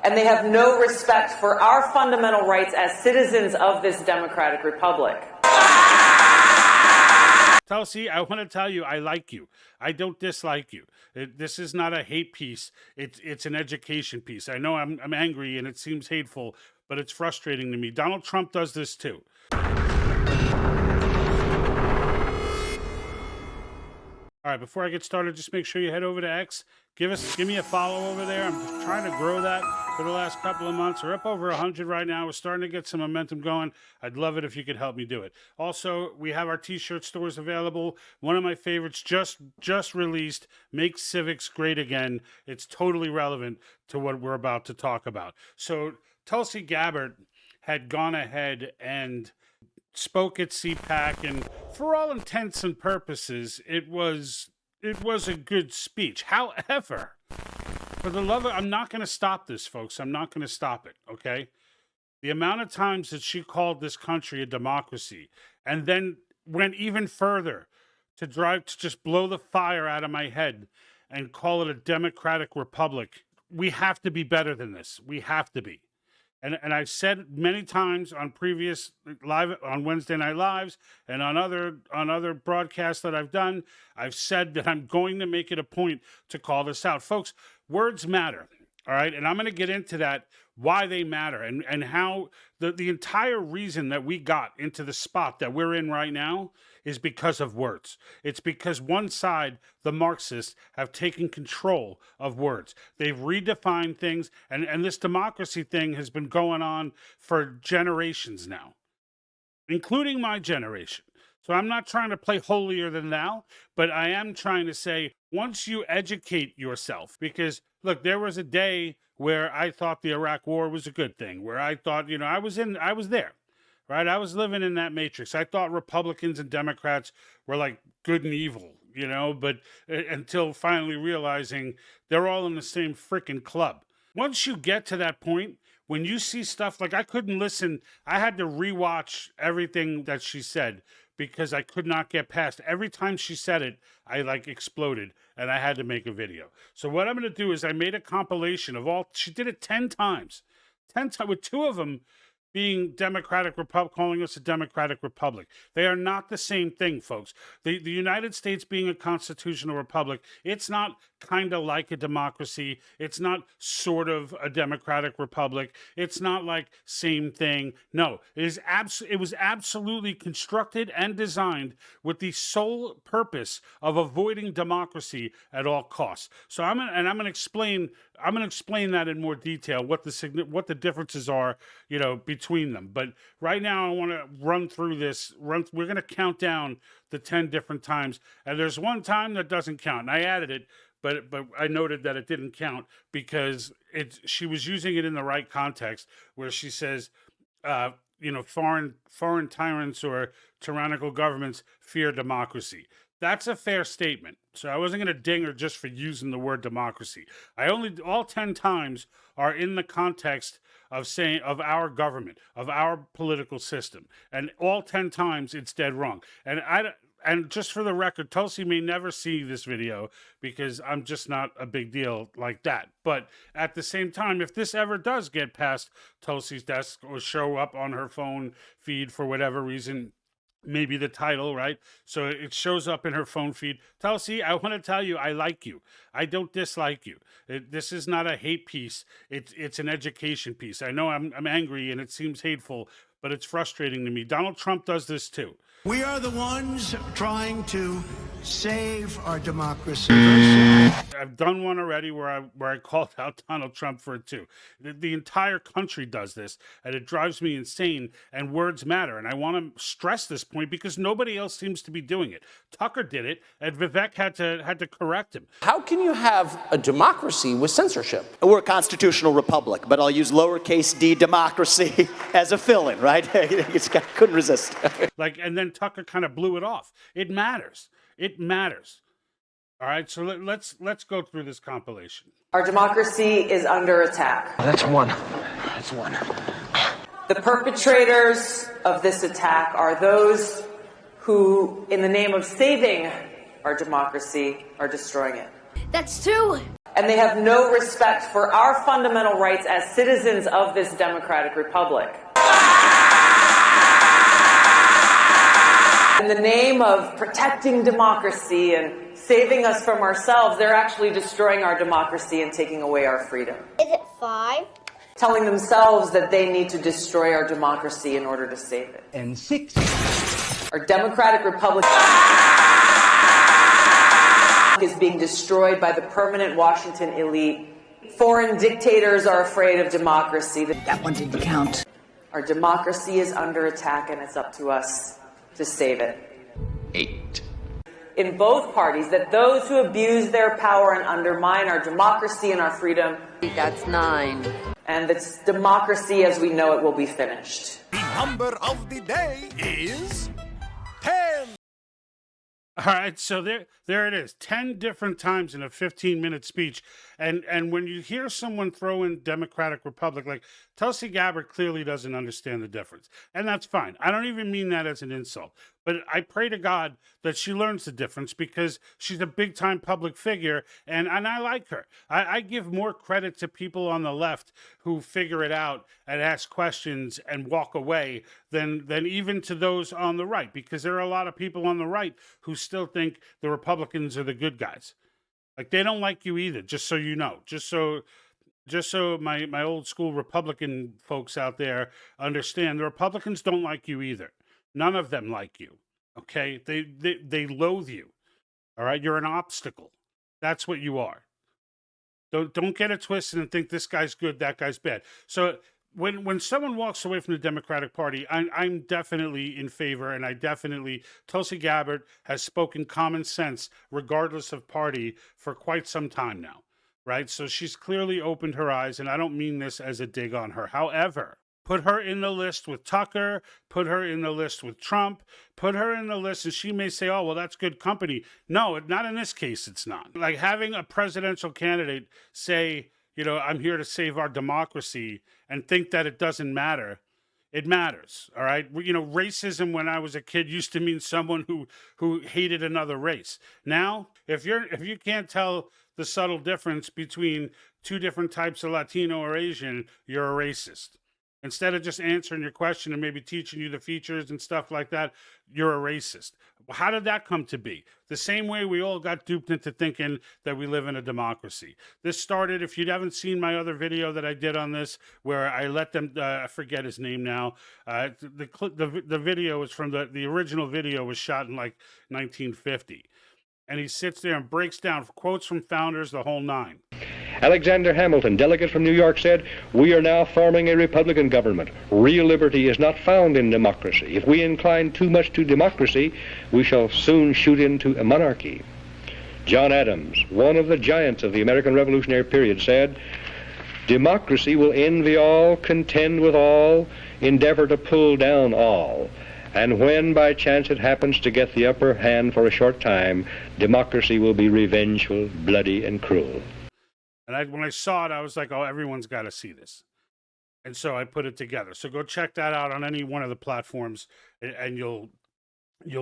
and they have no respect for our fundamental rights as citizens of this democratic republic. Tulsi, I want to tell you, I like you. I don't dislike you. This is not a hate piece. It's an education piece. I know I'm angry and it seems hateful, but it's frustrating to me. Donald Trump does this too. All right, before I get started, just make sure you head over to X. Give me a follow over there. I'm just trying to grow that for the last couple of months. We're up over 100 right now. We're starting to get some momentum going. I'd love it if you could help me do it. Also, we have our t-shirt stores available. One of my favorites just released, Make Civics Great Again. It's totally relevant to what we're about to talk about. So Tulsi Gabbard had gone ahead and spoke at CPAC, and for all intents and purposes, it was a good speech. However, for the love of, I'm not going to stop this, folks. I'm not going to stop it, okay? The amount of times that she called this country a democracy and then went even further to just blow the fire out of my head and call it a democratic republic. We have to be better than this. We have to be. And I've said many times on previous on Wednesday Night Lives and on other broadcasts that I've done, I've said that I'm going to make it a point to call this out. Folks, words matter, all right? And I'm going to get into that, why they matter, and how the entire reason that we got into the spot that we're in right now is because of words. It's because one side, the Marxists, have taken control of words. They've redefined things, and this democracy thing has been going on for generations now, including my generation. So I'm not trying to play holier than thou, but I am trying to say, once you educate yourself, because look, there was a day where I thought the Iraq War was a good thing, where I thought, I was there. Right? I was living in that matrix. I thought Republicans and Democrats were like good and evil, but until finally realizing they're all in the same freaking club. Once you get to that point, when you see stuff like, I couldn't listen, I had to rewatch everything that she said because I could not get past. Every time she said it, I exploded and I had to make a video. So what I'm going to do is I made a compilation of she did it 10 times, with 2 of them being Democratic Republic, calling us a Democratic Republic. They are not the same thing, folks. The United States being a constitutional republic, it's not kind of like a democracy. It's not sort of a democratic republic. It's not like same thing. No, it was absolutely constructed and designed with the sole purpose of avoiding democracy at all costs. So I'm going to explain that in more detail, what the differences are, between them. But right now I want to run through this. We're going to count down the 10 different times, and there's one time that doesn't count, and I added it, but I noted that it didn't count because she was using it in the right context, where she says, foreign tyrants or tyrannical governments fear democracy. That's a fair statement. So I wasn't going to ding her just for using the word democracy. All 10 times are in the context of saying of our government, of our political system, and all 10 times it's dead wrong. And just for the record, Tulsi may never see this video because I'm just not a big deal like that. But at the same time, if this ever does get past Tulsi's desk or show up on her phone feed for whatever reason, maybe the title, right? So it shows up in her phone feed. Tulsi, I want to tell you, I like you. I don't dislike you. This is not a hate piece. It's an education piece. I know I'm angry and it seems hateful, but it's frustrating to me. Donald Trump does this too. We are the ones trying to save our democracy. I've done one already where I called out Donald Trump for it too. The entire country does this, and it drives me insane, and words matter. And I want to stress this point because nobody else seems to be doing it. Tucker did it, and Vivek had to correct him. How can you have a democracy with censorship? We're a constitutional republic, but I'll use lowercase d democracy as a fill-in, right? Couldn't resist. And then Tucker kind of blew it off. It matters. It matters. All right, so let's go through this compilation. Our democracy is under attack. That's one. That's one. The perpetrators of this attack are those who, in the name of saving our democracy, are destroying it. That's two. and they have no respect for our fundamental rights as citizens of this democratic republic. In the name of protecting democracy and saving us from ourselves, they're actually destroying our democracy and taking away our freedom. Is it 5? Telling themselves that they need to destroy our democracy in order to save it. And 6. Our democratic republic is being destroyed by the permanent Washington elite. Foreign dictators are afraid of democracy. That one didn't count. Our democracy is under attack, and it's up to us to save it. 8. In both parties, that those who abuse their power and undermine our democracy and our freedom, That's 9. and this democracy as we know it will be finished. The number of the day is 10. All right, so there it is. 10 different times in a 15-minute speech. And when you hear someone throw in Democratic Republic, like Tulsi Gabbard clearly doesn't understand the difference. And that's fine. I don't even mean that as an insult. But I pray to God that she learns the difference because she's a big-time public figure, and I like her. I give more credit to people on the left who figure it out and ask questions and walk away than even to those on the right, because there are a lot of people on the right who still think the Republicans are the good guys. Like, they don't like you either, just so you know. Just so my old school Republican folks out there understand, the Republicans don't like you either. None of them like you, okay? They loathe you, all right? You're an obstacle. That's what you are. Don't get it twisted and think this guy's good, that guy's bad. So when someone walks away from the Democratic Party, I'm definitely in favor, and Tulsi Gabbard has spoken common sense regardless of party for quite some time now, right? So she's clearly opened her eyes, and I don't mean this as a dig on her. However, put her in the list with Tucker, put her in the list with Trump, put her in the list, and she may say, oh, well, that's good company. No, not in this case, it's not. Like having a presidential candidate say, you know, I'm here to save our democracy, and think that it doesn't matter. It matters, all right? You know, racism when I was a kid used to mean someone who hated another race. Now, if you can't tell the subtle difference between two different types of Latino or Asian, you're a racist. Instead of just answering your question and maybe teaching you the features and stuff like that, you're a racist. How did that come to be? The same way we all got duped into thinking that we live in a democracy. This started, if you haven't seen my other video that I did on this, where I let them, I forget his name now. The video is from the original video was shot in like 1950. And he sits there and breaks down quotes from founders, the whole nine. Alexander Hamilton, delegate from New York, said, "We are now forming a Republican government. Real liberty is not found in democracy. If we incline too much to democracy, we shall soon shoot into a monarchy." John Adams, one of the giants of the American Revolutionary period, said, "Democracy will envy all, contend with all, endeavor to pull down all. And when by chance it happens to get the upper hand for a short time, democracy will be revengeful, bloody, and cruel." And when I saw it, I was like, oh, everyone's got to see this. And so I put it together. So go check that out on any one of the platforms, and you'll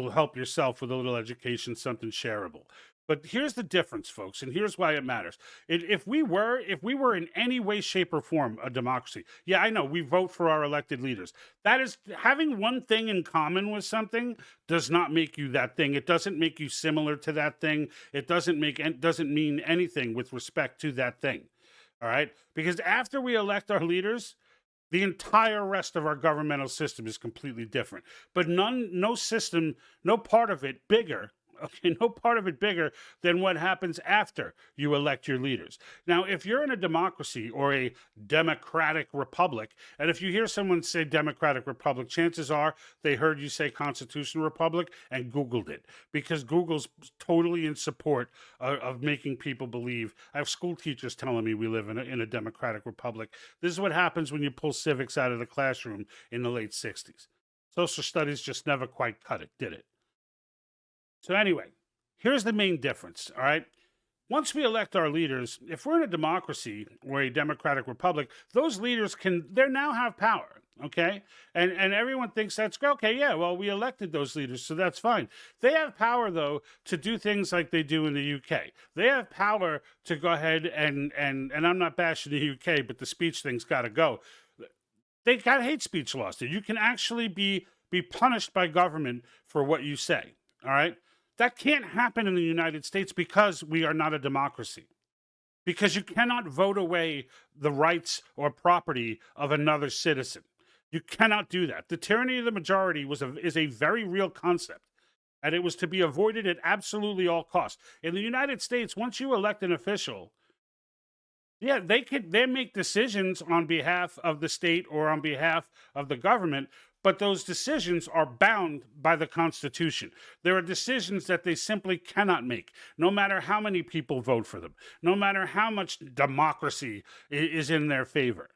help yourself with a little education, something shareable. But here's the difference, folks, and here's why it matters. If we were in any way, shape, or form a democracy, yeah, I know, we vote for our elected leaders. That is, having one thing in common with something does not make you that thing. It doesn't make you similar to that thing. It doesn't mean anything with respect to that thing, all right? Because after we elect our leaders, the entire rest of our governmental system is completely different. But no system, no part of it bigger. Okay, no part of it bigger than what happens after you elect your leaders. Now, if you're in a democracy or a democratic republic, and if you hear someone say democratic republic, chances are they heard you say constitutional republic and Googled it, because Google's totally in support of making people believe. I have school teachers telling me we live in a democratic republic. This is what happens when you pull civics out of the classroom in the late 60s. Social studies just never quite cut it, did it? So anyway, here's the main difference, all right? Once we elect our leaders, if we're in a democracy or a democratic republic, those leaders they now have power, okay? And everyone thinks that's great. Okay, yeah, well, we elected those leaders, so that's fine. They have power, though, to do things like they do in the UK. They have power to go ahead and I'm not bashing the UK, but the speech thing's got to go. They got hate speech laws there. You can actually be punished by government for what you say, all right? That can't happen in the United States because we are not a democracy. Because you cannot vote away the rights or property of another citizen. You cannot do that. The tyranny of the majority is a very real concept, and it was to be avoided at absolutely all costs. In the United States, once you elect an official, yeah, they make decisions on behalf of the state or on behalf of the government, but those decisions are bound by the Constitution. There are decisions that they simply cannot make, no matter how many people vote for them, no matter how much democracy is in their favor.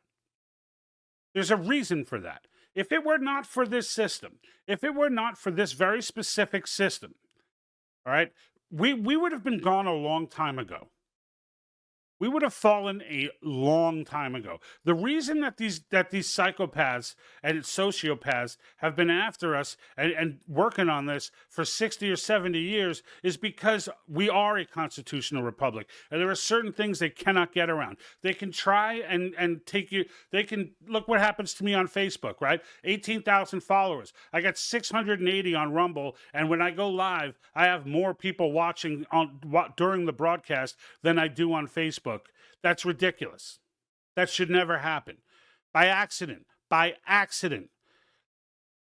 There's a reason for that. If it were not for this system, if it were not for this very specific system, all right, we would have been gone a long time ago. We would have fallen a long time ago. The reason that these psychopaths and sociopaths have been after us and working on this for 60 or 70 years is because we are a constitutional republic. And there are certain things they cannot get around. They can try and take you. They can look what happens to me on Facebook, right? 18,000 followers. I got 680 on Rumble. And when I go live, I have more people watching during the broadcast than I do on Facebook. That's ridiculous. That should never happen. By accident,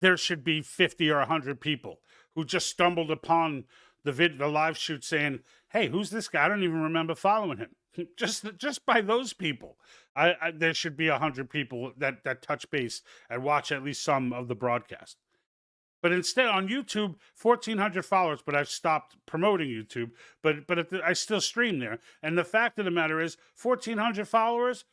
there should be 50 or 100 people who just stumbled upon the live shoot saying, hey, who's this guy? I don't even remember following him. Just by those people, there should be 100 people that touch base and watch at least some of the broadcast. But instead, on YouTube, 1,400 followers, but I've stopped promoting YouTube. But I still stream there. And the fact of the matter is, 1,400 followers,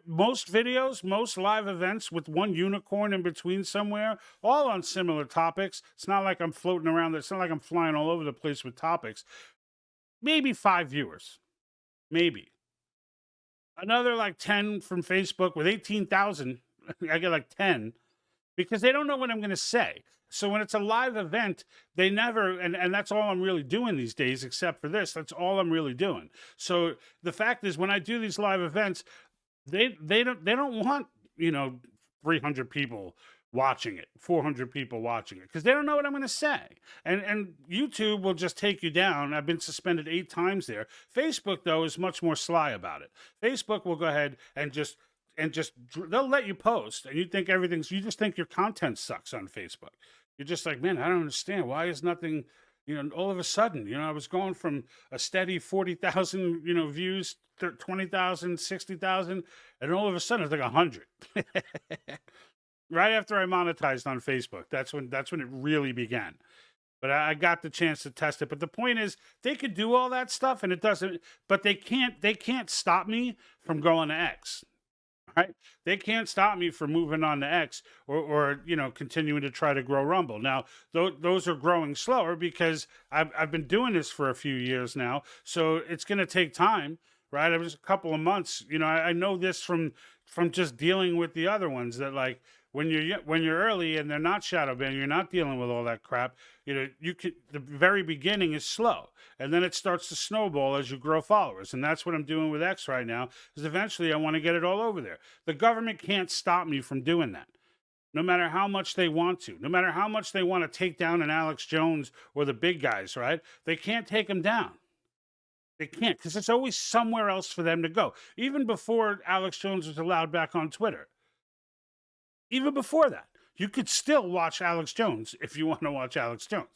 most videos, most live events with one unicorn in between somewhere, all on similar topics. It's not like I'm floating around. It's not like I'm flying all over the place with topics. Maybe 5 viewers. Maybe. Another like 10 from Facebook with 18,000. I get like 10. Because they don't know what I'm going to say. So when it's a live event, they never, and that's all I'm really doing these days, except for this. That's all I'm really doing. So the fact is, when I do these live events, they don't want 300 people watching it, 400 people watching it, because they don't know what I'm going to say. And YouTube will just take you down. I've been suspended 8 times there. Facebook, though, is much more sly about it. Facebook will go ahead and just they'll let you post, and you just think your content sucks on Facebook. You're just like, man, I don't understand. Why is nothing, all of a sudden, I was going from a steady 40,000, views, 20,000, 60,000, and all of a sudden it's like 100. Right after I monetized on Facebook, that's when it really began. But I got the chance to test it. But the point is, they could do all that stuff, and it doesn't. But they can't stop me from going to X. Right? They can't stop me from moving on to X or continuing to try to grow Rumble. Now, those are growing slower because I've been doing this for a few years now, so it's going to take time, right? It was a couple of months. I know this from just dealing with the other ones that, like, when you're early and they're not shadow banned, you're not dealing with all that crap. The very beginning is slow, and then it starts to snowball as you grow followers, and that's what I'm doing with X right now. Is eventually I want to get it all over there. The government can't stop me from doing that, no matter how much they want to, no matter how much they want to take down an Alex Jones or the big guys. Right? They can't take them down. They can't, because it's always somewhere else for them to go. Even before Alex Jones was allowed back on Twitter. Even before that, you could still watch Alex Jones if you want to watch Alex Jones.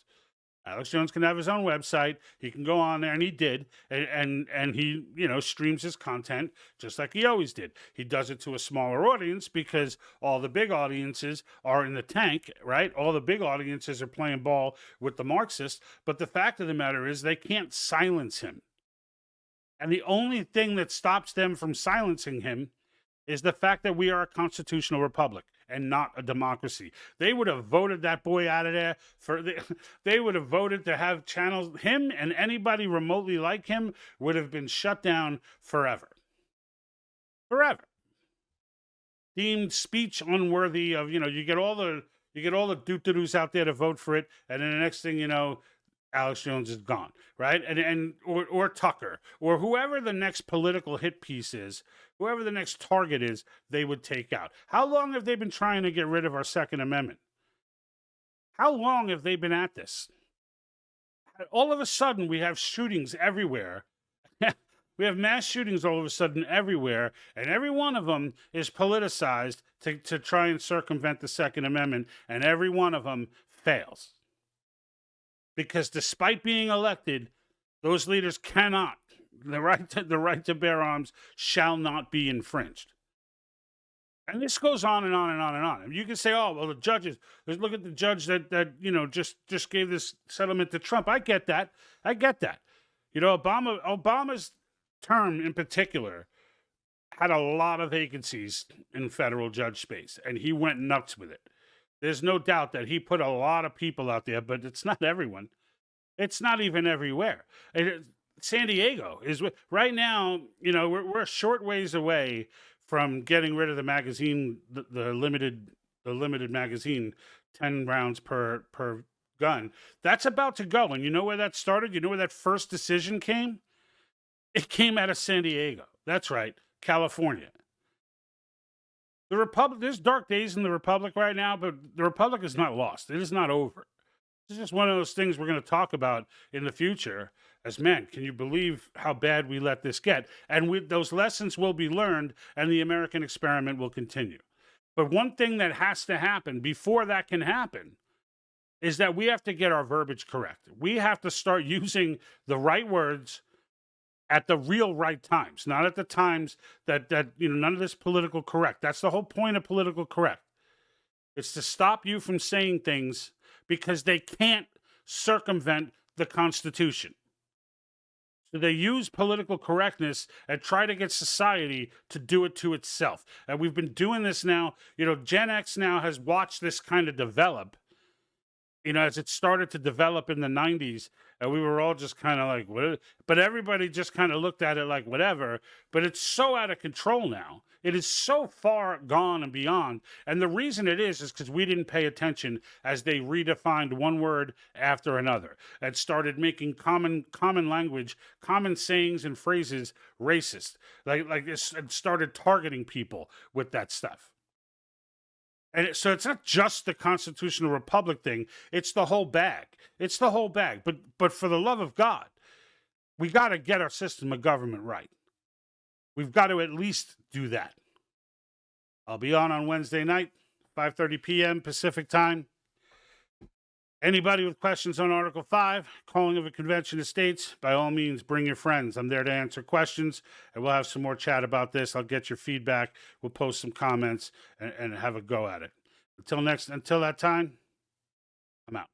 Alex Jones can have his own website. He can go on there, and he did, and he streams his content just like he always did. He does it to a smaller audience because all the big audiences are in the tank, right? All the big audiences are playing ball with the Marxists. But the fact of the matter is, they can't silence him, and the only thing that stops them from silencing him is the fact that we are a constitutional republic and not a democracy. They would have voted that boy out of there. They would have voted to have channels. Him and anybody remotely like him would have been shut down forever. Forever. deemed speech unworthy of, you get all the doo-doo-doos out there to vote for it, and then the next thing you know, Alex Jones is gone, right? Or Tucker, or whoever the next political hit piece is, whoever the next target is, they would take out. How long have they been trying to get rid of our Second Amendment? How long have they been at this? All of a sudden, we have shootings everywhere. We have mass shootings all of a sudden everywhere, and every one of them is politicized to try and circumvent the Second Amendment, and every one of them fails. Because despite being elected, those leaders cannot. The right to bear arms shall not be infringed. And this goes on and on and on and on. And you can say, oh, well, the judges, look at the judge that just gave this settlement to Trump. I get that. Obama's term in particular had a lot of vacancies in federal judge space, and he went nuts with it. There's no doubt that he put a lot of people out there, but it's not everyone. It's not even everywhere. San Diego is right now. We're a short ways away from getting rid of the magazine, the limited magazine, 10 rounds per gun. That's about to go, and you know where that started? You know where that first decision came? It came out of San Diego. That's right, California. The Republic. There's dark days in the Republic right now, but the Republic is not lost. It is not over. This is just one of those things we're going to talk about in the future. As man, can you believe how bad we let this get? And those lessons will be learned, and the American experiment will continue. But one thing that has to happen before that can happen is that we have to get our verbiage correct. We have to start using the right words at the real right times, not at the times that none of this political correct. That's the whole point of political correct. It's to stop you from saying things because they can't circumvent the Constitution. So they use political correctness and try to get society to do it to itself. And we've been doing this now. Gen X now has watched this kind of develop. As it started to develop in the 90s, and we were all just kind of like, what? But everybody just kind of looked at it like whatever. But it's so out of control now. It is so far gone and beyond. And the reason it is because we didn't pay attention as they redefined one word after another and started making common language, common sayings and phrases racist. Like this, and started targeting people with that stuff. And so it's not just the constitutional republic thing. It's the whole bag. But for the love of God, we got to get our system of government right. We've got to at least do that. I'll be on Wednesday night, 5:30 p.m. Pacific time. Anybody with questions on Article 5, calling of a convention of states, by all means, bring your friends. I'm there to answer questions, and we'll have some more chat about this. I'll get your feedback. We'll post some comments and have a go at it. Until that time, I'm out.